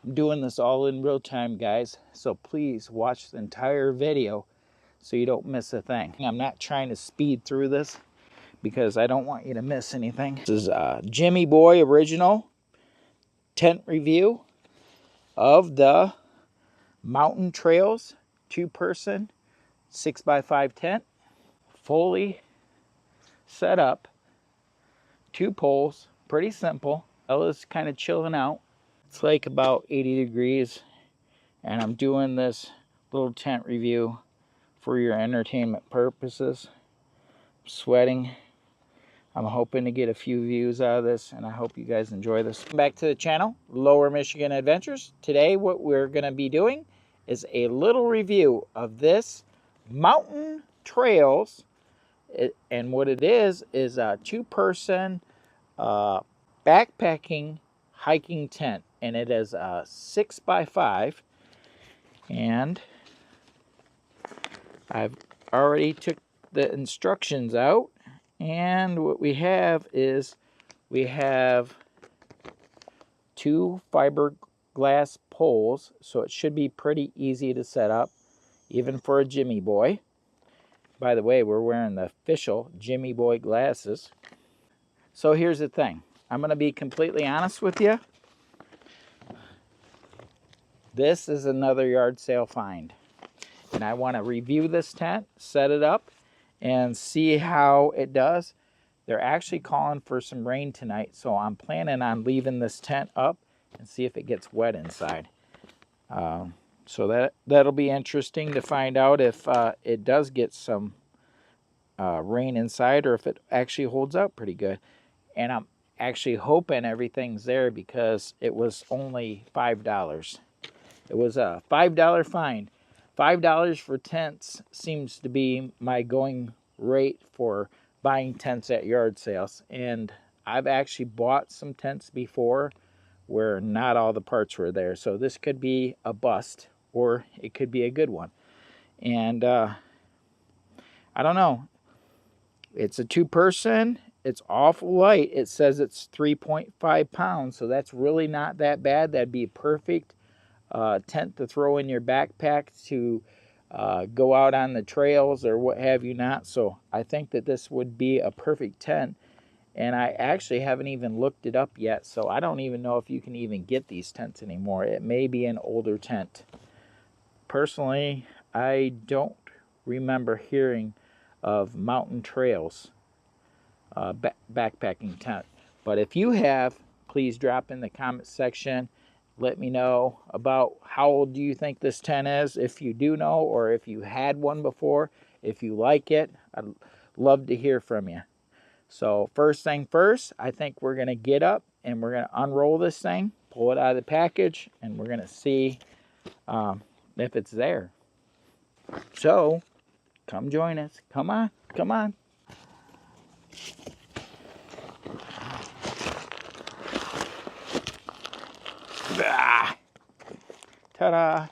I'm doing this all in real time, guys, so please watch the entire video so you don't miss a thing. I'm not trying to speed through this because I don't want you to miss anything. This is a Jimmy Boy original tent review of the Mountain Trals 2-person 6x5 tent, fully set up, 2 poles, pretty simple. Ella's kind of chilling out. It's like about 80 degrees, and I'm doing this little tent review for your entertainment purposes. I'm sweating. I'm hoping to get a few views out of this, and I hope you guys enjoy this. Back to the channel, Lower Michigan Adventures. Today what we're going to be doing is a little review of this Mountain Trals. And what it is a 2-person backpacking hiking tent. And it is a 6x5. And I've already took the instructions out. And what we have is we have 2 fiberglass poles, so it should be pretty easy to set up, even for a Jimmy Boy. By the way, we're wearing the official Jimmy Boy glasses. So here's the thing. I'm going to be completely honest with you. This is another yard sale find. And I want to review this tent, set it up, and see how it does. They're actually calling for some rain tonight, so I'm planning on leaving this tent up and see if it gets wet inside. So that'll be interesting to find out if it does get some rain inside, or if it actually holds up pretty good. And I'm actually hoping everything's there because it was only $5. It was a $5 find. $5 for tents seems to be my going rate for buying tents at yard sales. And I've actually bought some tents before where not all the parts were there. So this could be a bust, or it could be a good one. And I don't know. It's a 2-person. It's awful light. It says it's 3.5 pounds, so that's really not that bad. That'd be a perfect tent to throw in your backpack to go out on the trails or what have you not. So I think that this would be a perfect tent. And I actually haven't even looked it up yet, so I don't even know if you can even get these tents anymore. It may be an older tent. Personally, I don't remember hearing of Mountain Trals backpacking tent. But if you have, please drop in the comment section. Let me know about how old do you think this tent is, if you do know, or if you had one before, if you like it. I'd love to hear from you. So first thing first, I think we're going to get up and we're going to unroll this thing, pull it out of the package, and we're going to see if it's there. So come join us. Come on, come on. Ah, ta-da.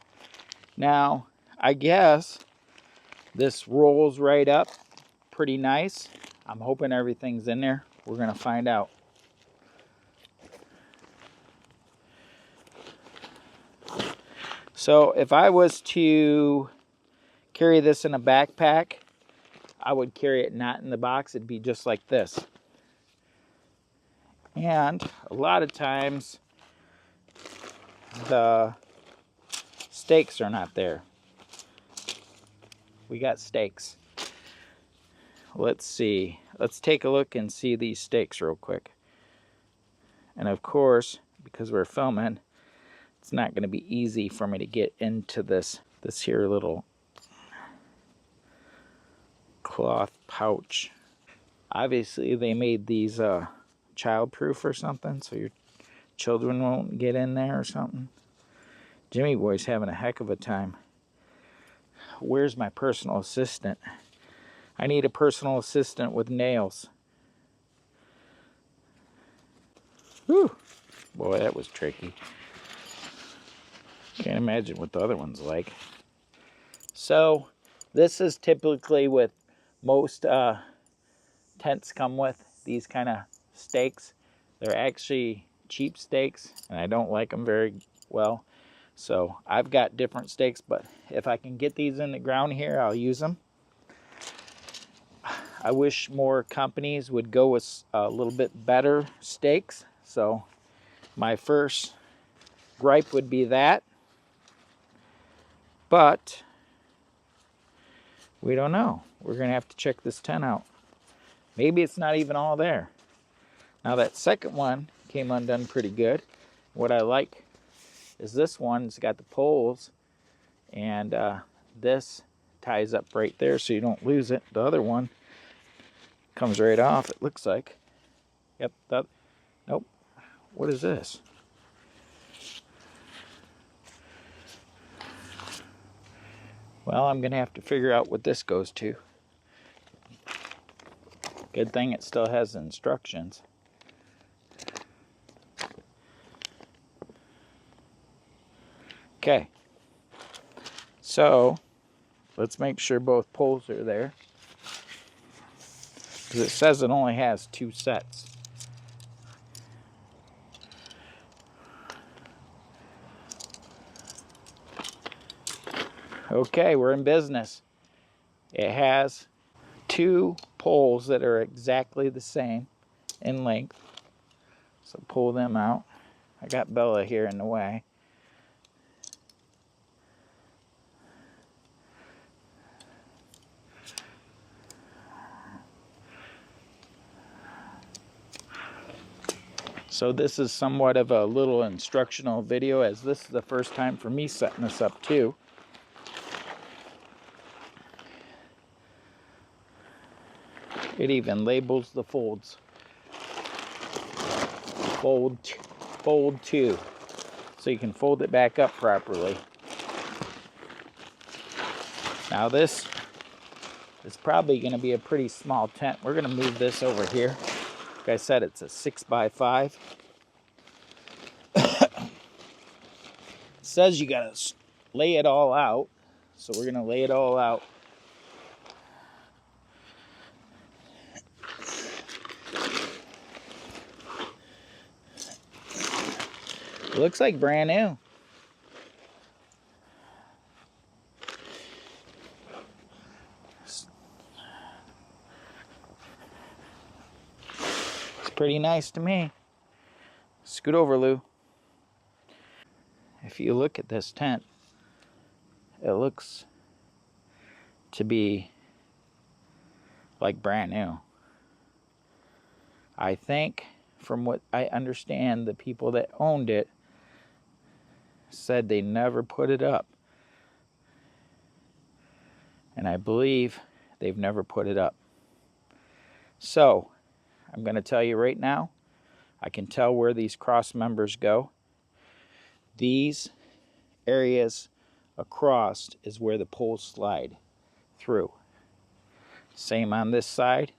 Now, I guess this rolls right up pretty nice. I'm hoping everything's in there. We're going to find out. So if I was to carry this in a backpack, I would carry it not in the box. It'd be just like this. And a lot of times the stakes are not there. We got stakes. Let's see. Let's take a look and see these stakes real quick. And of course, because we're filming, it's not going to be easy for me to get into this here little cloth pouch. Obviously, they made these child-proof or something, so your children won't get in there or something. Jimmy Boy's having a heck of a time. Where's my personal assistant? I need a personal assistant with nails. Whew. Boy, that was tricky. Can't imagine what the other one's like. So, this is typically what most tents come with, these kind of stakes. They're actually cheap stakes, and I don't like them very well. So I've got different stakes, but if I can get these in the ground here, I'll use them. I wish more companies would go with a little bit better stakes. So my first gripe would be that. But we don't know. We're going to have to check this tent out. Maybe it's not even all there. Now that second one came undone pretty good. What I like is this one's got the poles, and this ties up right there so you don't lose it. The other one comes right off, it looks like. Yep, nope. What is this? Well, I'm going to have to figure out what this goes to. Good thing it still has instructions. Okay, so let's make sure both poles are there, because it says it only has 2 sets. Okay, we're in business. It has 2 poles that are exactly the same in length. So pull them out. I got Bella here in the way. So this is somewhat of a little instructional video, as this is the first time for me setting this up too. It even labels the folds. Fold 2. So you can fold it back up properly. Now this is probably going to be a pretty small tent. We're going to move this over here. Like I said, it's a 6x5. It says you got to lay it all out. So we're going to lay it all out. It looks like brand new. It's pretty nice to me. Scoot over, Lou. If you look at this tent, it looks to be like brand new. I think, from what I understand, the people that owned it said they never put it up. And I believe they've never put it up. So, I'm going to tell you right now, I can tell where these cross members go. These areas across is where the poles slide through. Same on this side.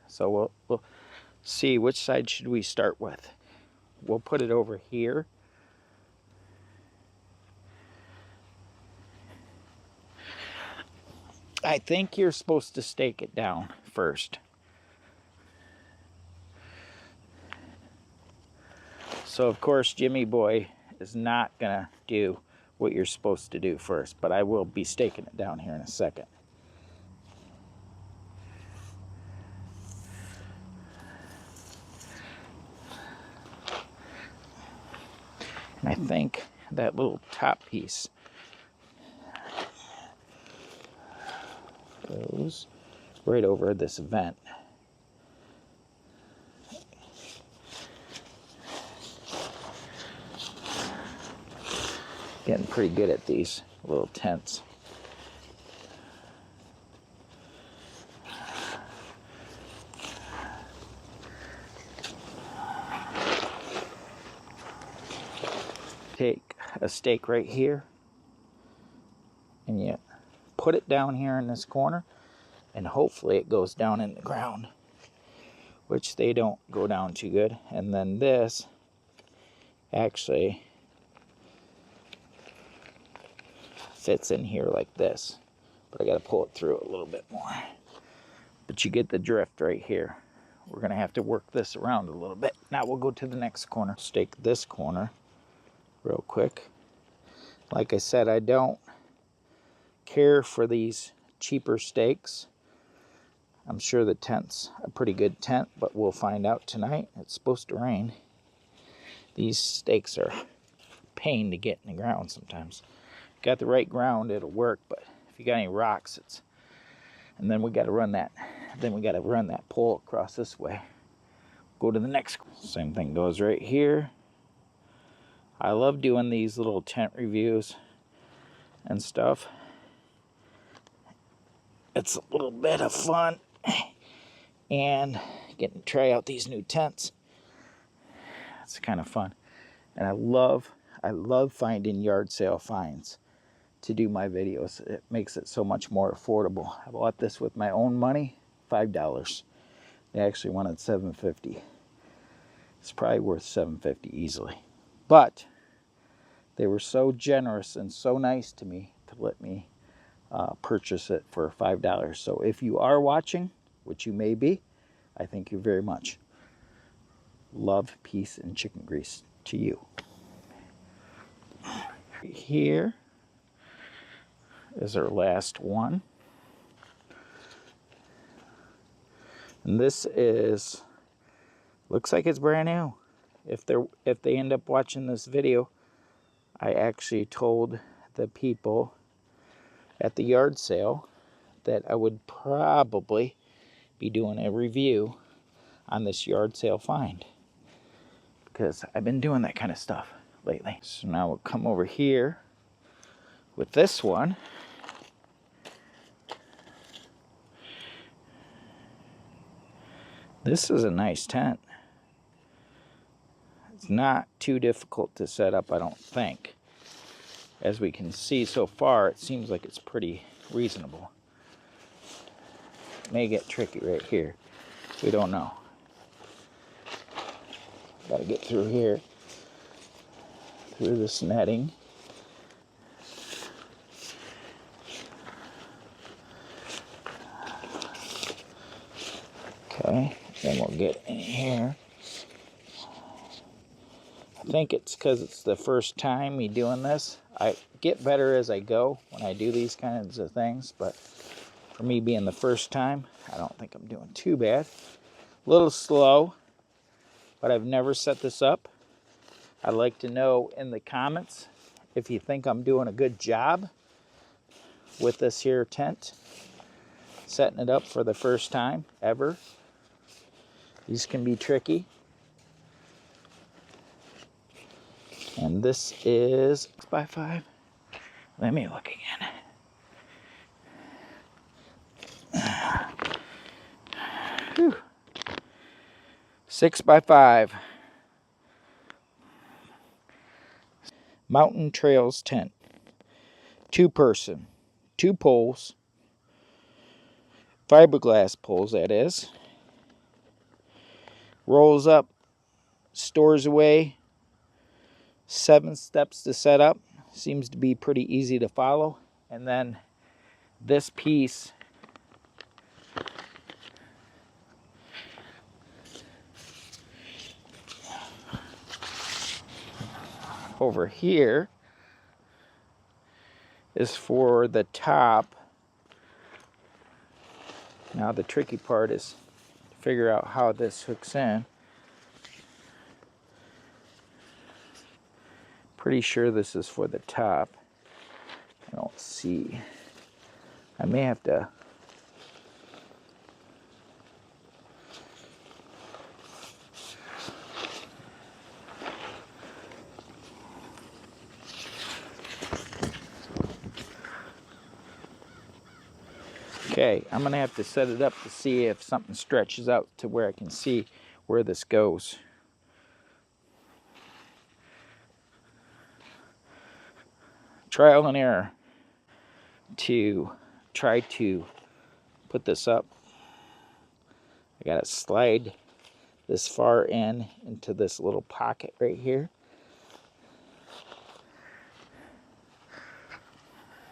So we'll see, which side should we start with. We'll put it over here. I think you're supposed to stake it down first. So of course Jimmy Boy is not gonna do what you're supposed to do first, but I will be staking it down here in a second. And I think that little top piece goes right over this vent. Getting pretty good at these little tents. Take a stake right here, and you put it down here in this corner, and hopefully it goes down in the ground, which they don't go down too good. And then this actually fits in here like this, but I got to pull it through a little bit more. But you get the drift right here. we're going to have to work this around a little bit. Now we'll go to the next corner. Stake this corner real quick. Like I said, I don't care for these cheaper stakes. I'm sure the tent's a pretty good tent, but we'll find out tonight. It's supposed to rain. These stakes are a pain to get in the ground sometimes. Got the right ground, it'll work, but if you got any rocks, it's... And then we got to run that. Then we got to run that pole across this way. Go to the next. Same thing goes right here. I love doing these little tent reviews and stuff. It's a little bit of fun, and getting to try out these new tents. It's kind of fun, and I love finding yard sale finds to do my videos. It makes it so much more affordable. I bought this with my own money, $5. They actually wanted $7.50. It's probably worth $7.50 easily, but they were so generous and so nice to me to let me purchase it for $5. So if you are watching, which you may be, I thank you very much. Love, peace, and chicken grease to you. Here is our last one. And this is, looks like it's brand new. If they end up watching this video, I actually told the people at the yard sale that I would probably be doing a review on this yard sale find, because I've been doing that kind of stuff lately. So now we'll come over here with this one. This is a nice tent. It's not too difficult to set up, I don't think. As we can see so far, it seems like it's pretty reasonable. It may get tricky right here. We don't know. Got to get through here, through this netting. Okay, then we'll get in here. I think it's because it's the first time me doing this. I get better as I go when I do these kinds of things, but for me being the first time, I don't think I'm doing too bad. A little slow, but I've never set this up. I'd like to know in the comments if you think I'm doing a good job with this here tent, setting it up for the first time ever. These can be tricky. And this is 6x5. Let me look again. Whew. 6x5. Mountain Trals tent. 2-person. 2 poles. Fiberglass poles, that is. Rolls up. Stores away. 7 steps to set up. Seems to be pretty easy to follow. And then this piece over here is for the top. Now the tricky part is to figure out how this hooks in. Pretty sure this is for the top. I don't see. I may have to. Okay, I'm gonna have to set it up to see if something stretches out to where I can see where this goes. Trial and error to try to put this up. I gotta slide this far into this little pocket right here.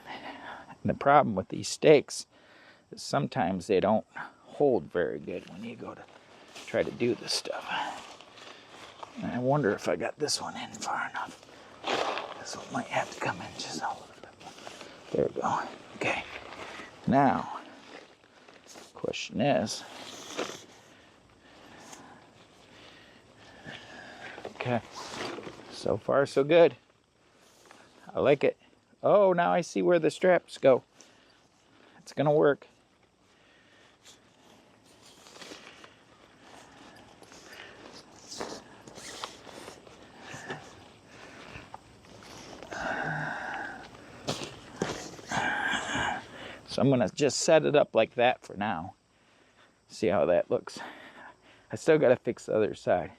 And the problem with these stakes is sometimes they don't hold very good when you go to try to do this stuff. And I wonder if I got this one in far enough. This one might have to come in just a little bit. There we go. Okay. Now, question is, okay, so far so good. I like it. Oh, now I see where the straps go. It's gonna work. So I'm gonna just set it up like that for now. See how that looks. I still gotta fix the other side.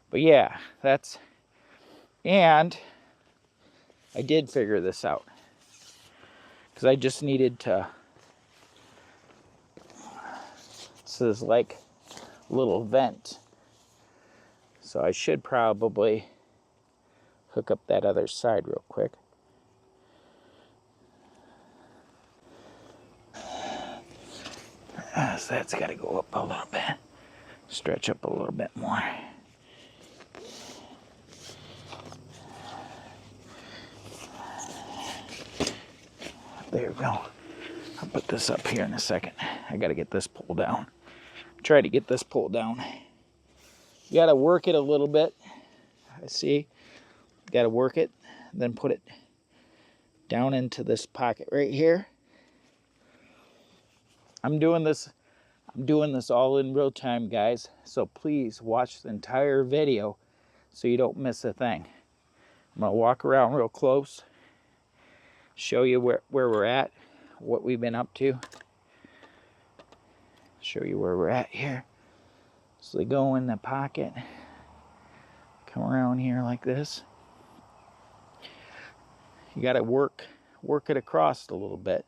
But yeah, that's, and I did figure this out. Because I just needed to, this is like a little vent. So I should probably hook up that other side real quick. So that's got to go up a little bit. Stretch up a little bit more. There we go. I'll put this up here in a second. I got to get this pulled down. Try to get this pulled down. You got to work it a little bit. I see. Got to work it, then put it down into this pocket right here. I'm doing this all in real time, guys. So please watch the entire video so you don't miss a thing. I'm gonna walk around real close, show you where we're at, what we've been up to. Show you where we're at here. So they go in the pocket, come around here like this. You gotta work it across a little bit.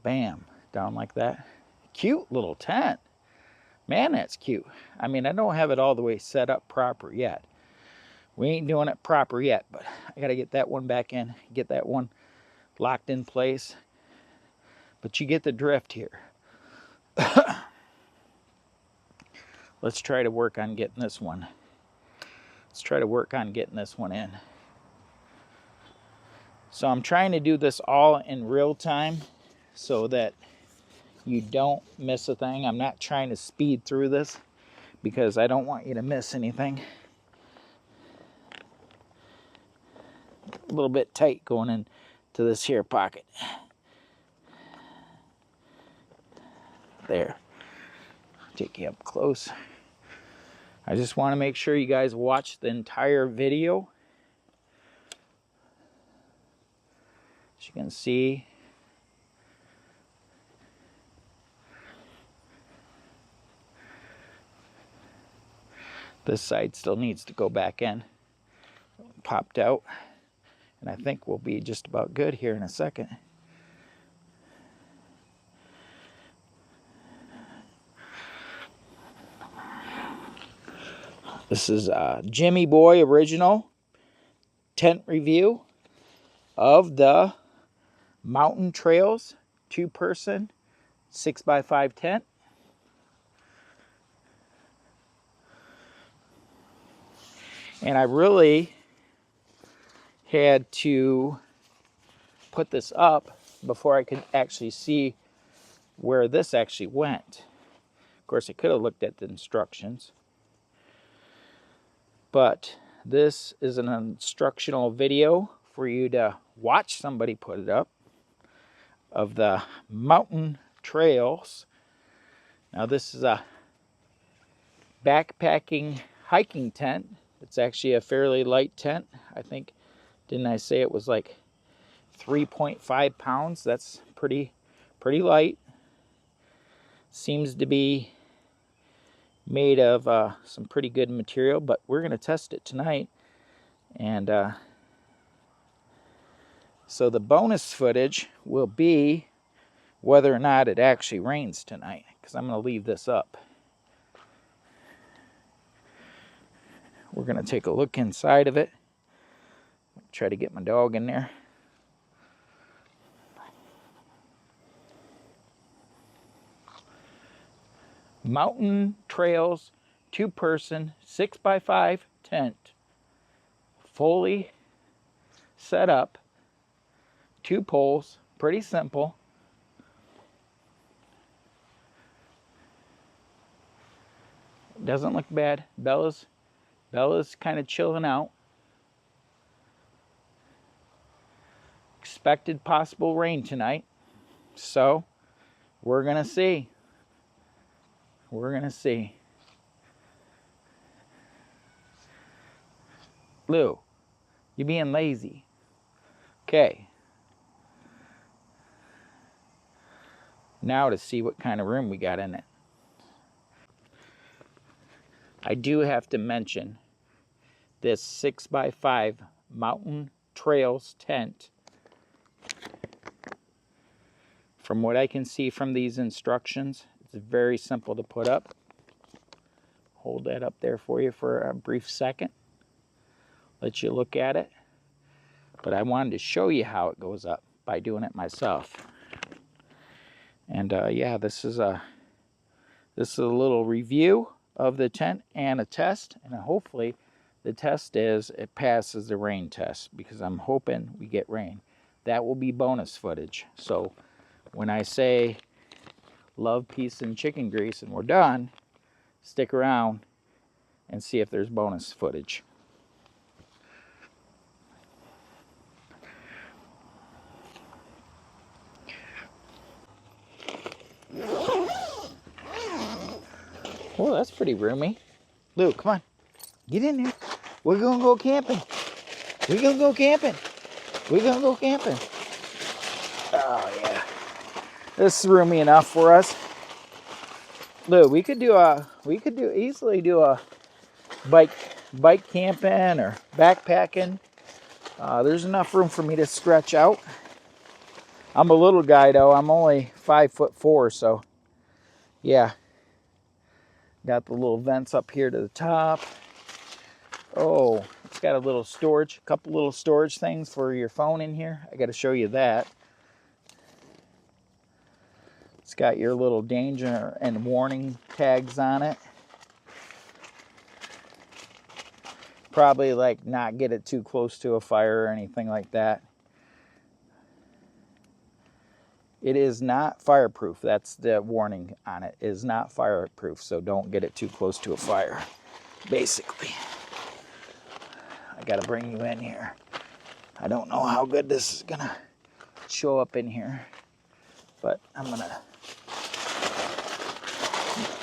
Bam, down like that. Cute little tent. Man, that's cute. I mean, I don't have it all the way set up proper yet. We ain't doing it proper yet, but I gotta get that one back in, get that one locked in place. But you get the drift here. Let's try to work on getting this one. Let's try to work on getting this one in. So I'm trying to do this all in real time so that you don't miss a thing. I'm not trying to speed through this because I don't want you to miss anything. A little bit tight going into this here pocket. There. Take you up close. I just want to make sure you guys watch the entire video. As you can see, this side still needs to go back in. Popped out. And I think we'll be just about good here in a second. This is Jimmy Boy original tent review of the Mountain Trals 2-person 6x5 tent. And I really had to put this up before I could actually see where this actually went. Of course, I could have looked at the instructions. But this is an instructional video for you to watch somebody put it up of the Mountain Trals. Now this is a backpacking hiking tent. It's actually a fairly light tent. I think, didn't I say it was like 3.5 pounds? That's pretty light. Seems to be made of some pretty good material, but we're going to test it tonight. And so the bonus footage will be whether or not it actually rains tonight, because I'm going to leave this up. We're going to take a look inside of it. Try to get my dog in there. Mountain Trals 2-person 6x5 tent. Fully set up. 2 poles. Pretty simple. Doesn't look bad. Bella's kind of chilling out. Expected possible rain tonight. So we're gonna see. We're gonna see. Lou, you being lazy. Okay. Now to see what kind of room we got in it. I do have to mention this 6x5 Mountain Trals tent. From what I can see from these instructions, it's very simple to put up. Hold that up there for you for a brief second. Let you look at it. But I wanted to show you how it goes up by doing it myself. And yeah, this is a little review of the tent and a test. And hopefully the test is it passes the rain test, because I'm hoping we get rain. That will be bonus footage. So when I say love, peace, and chicken grease and we're done, stick around and see if there's bonus footage. Oh, that's pretty roomy. Luke, come on. Get in there. We're going to go camping. We're going to go camping. We're going to go camping. Oh, yeah. This is roomy enough for us. Luke, we could easily do a bike camping or backpacking. There's enough room for me to stretch out. I'm a little guy, though. I'm only 5'4", so yeah. Got the little vents up here to the top. Oh, it's got a couple little storage things for your phone in here. I got to show you that. It's got your little danger and warning tags on it. Probably like not get it too close to a fire or anything like that. It is not fireproof. That's the warning on it. It is not fireproof, so don't get it too close to a fire, basically. I gotta bring you in here. I don't know how good this is gonna show up in here, but I'm gonna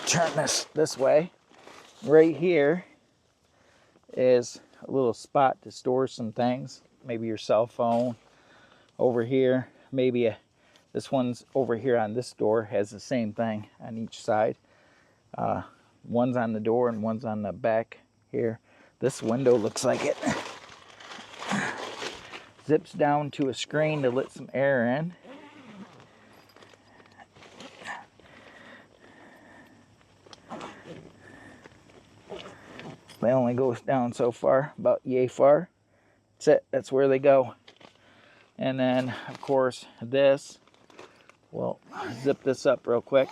turn this way. Right here is a little spot to store some things. Maybe your cell phone. Over here, maybe this one's over here on this door has the same thing on each side. One's on the door and one's on the back here. This window looks like it zips down to a screen to let some air in. They only go down so far, about yay far. That's it, that's where they go. And then, of course, this, well, zip this up real quick.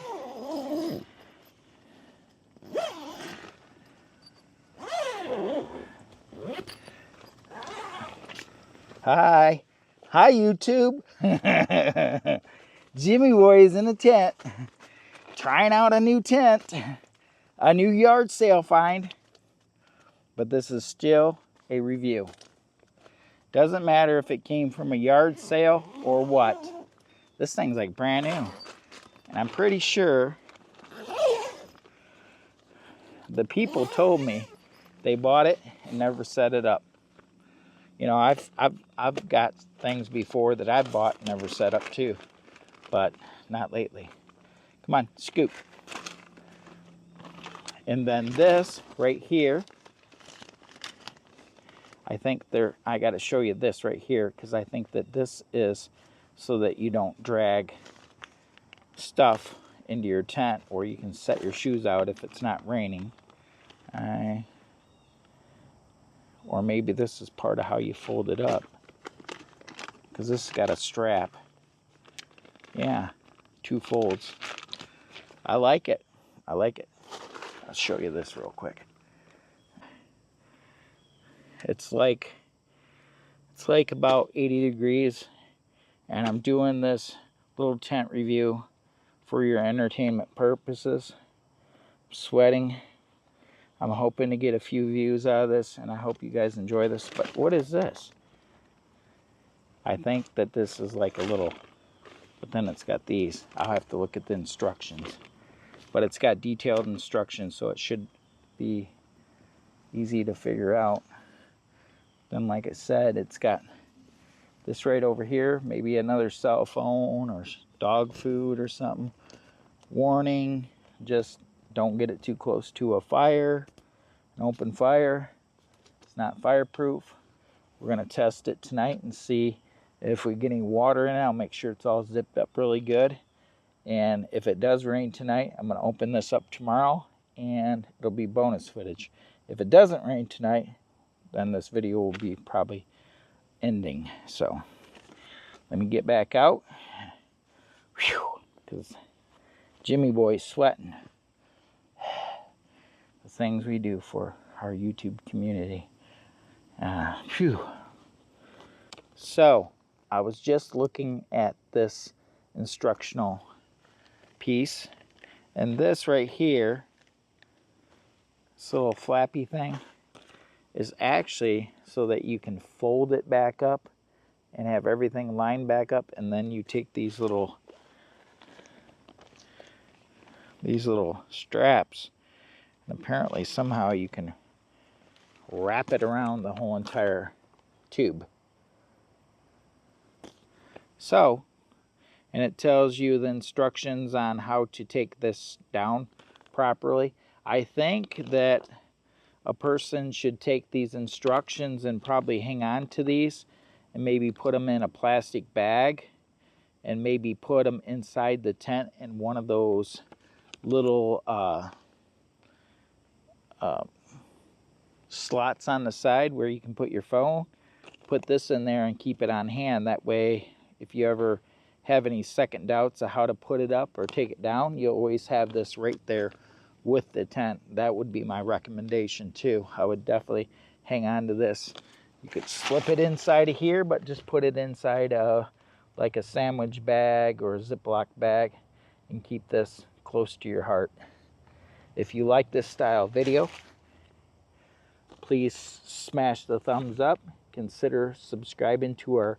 Hi YouTube. Jimmy Boy's in a tent, trying out a new tent, a new yard sale find. But this is still a review. Doesn't matter if it came from a yard sale or what. This thing's like brand new. And I'm pretty sure the people told me they bought it and never set it up. You know, I've got things before that I've bought and never set up too, but not lately. Come on, scoop. And then this right here, I think I got to show you this right here, because I think that this is so that you don't drag stuff into your tent, or you can set your shoes out if it's not raining. Or maybe this is part of how you fold it up, because this has got a strap. Yeah, 2 folds. I like it. I like it. I'll show you this real quick. It's like about 80 degrees, and I'm doing this little tent review for your entertainment purposes. I'm sweating. I'm hoping to get a few views out of this, and I hope you guys enjoy this. But what is this? I think that this is like a little, but then it's got these. I'll have to look at the instructions. But it's got detailed instructions, so it should be easy to figure out. Then, like I said, it's got this right over here, maybe another cell phone or dog food or something. Warning, just don't get it too close to a fire, an open fire. It's not fireproof. We're gonna test it tonight and see if we get any water in it. I'll make sure it's all zipped up really good. And if it does rain tonight, I'm gonna open this up tomorrow and it'll be bonus footage. If it doesn't rain tonight, then this video will be probably ending. So let me get back out. Whew, because Jimmy Boy's sweating. The things we do for our YouTube community. Phew. So I was just looking at this instructional piece, and this right here, this little flappy thing, is actually so that you can fold it back up and have everything lined back up, and then you take these little straps, and apparently somehow you can wrap it around the whole entire tube. So, and it tells you the instructions on how to take this down properly. I think that a person should take these instructions and probably hang on to these and maybe put them in a plastic bag and maybe put them inside the tent in one of those little slots on the side where you can put your phone. Put this in there and keep it on hand. That way, if you ever have any second doubts of how to put it up or take it down, you'll always have this right there with the tent. That would be my recommendation too. I would definitely hang on to this. You could slip it inside of here, but just put it inside like a sandwich bag or a Ziploc bag and keep this close to your heart. If you like this style video, please smash the thumbs up. Consider subscribing to our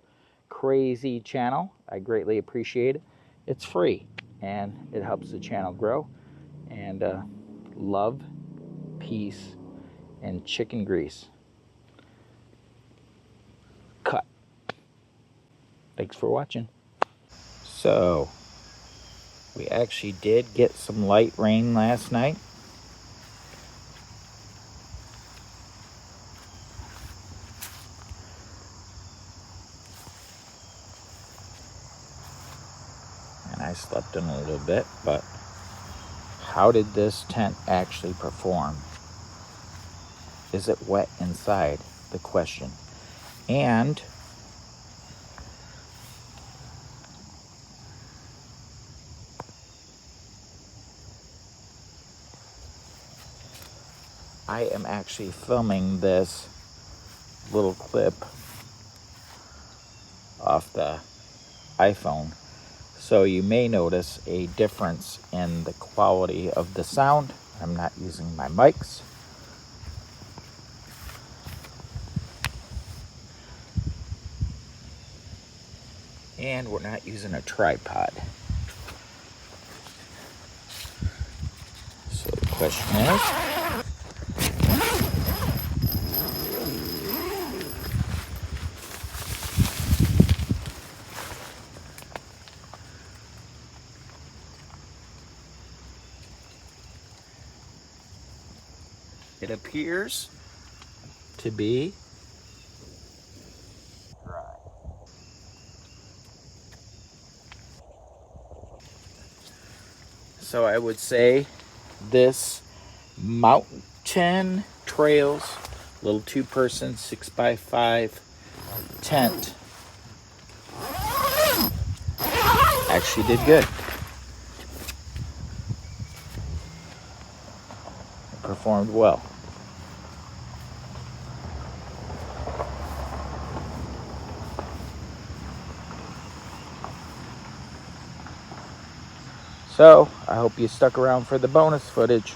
crazy channel. I greatly appreciate it. It's free and it helps the channel grow. And love, peace, and chicken grease. Cut. Thanks for watching. So, we actually did get some light rain last night. And I slept in a little bit, but how did this tent actually perform? Is it wet inside? The question. And I am actually filming this little clip off the iPhone. So you may notice a difference in the quality of the sound. I'm not using my mics. And we're not using a tripod. So the question is, it appears to be dry. So I would say this Mountain Trals little 2-person 6x5 tent actually did good. performed well. So, I hope you stuck around for the bonus footage.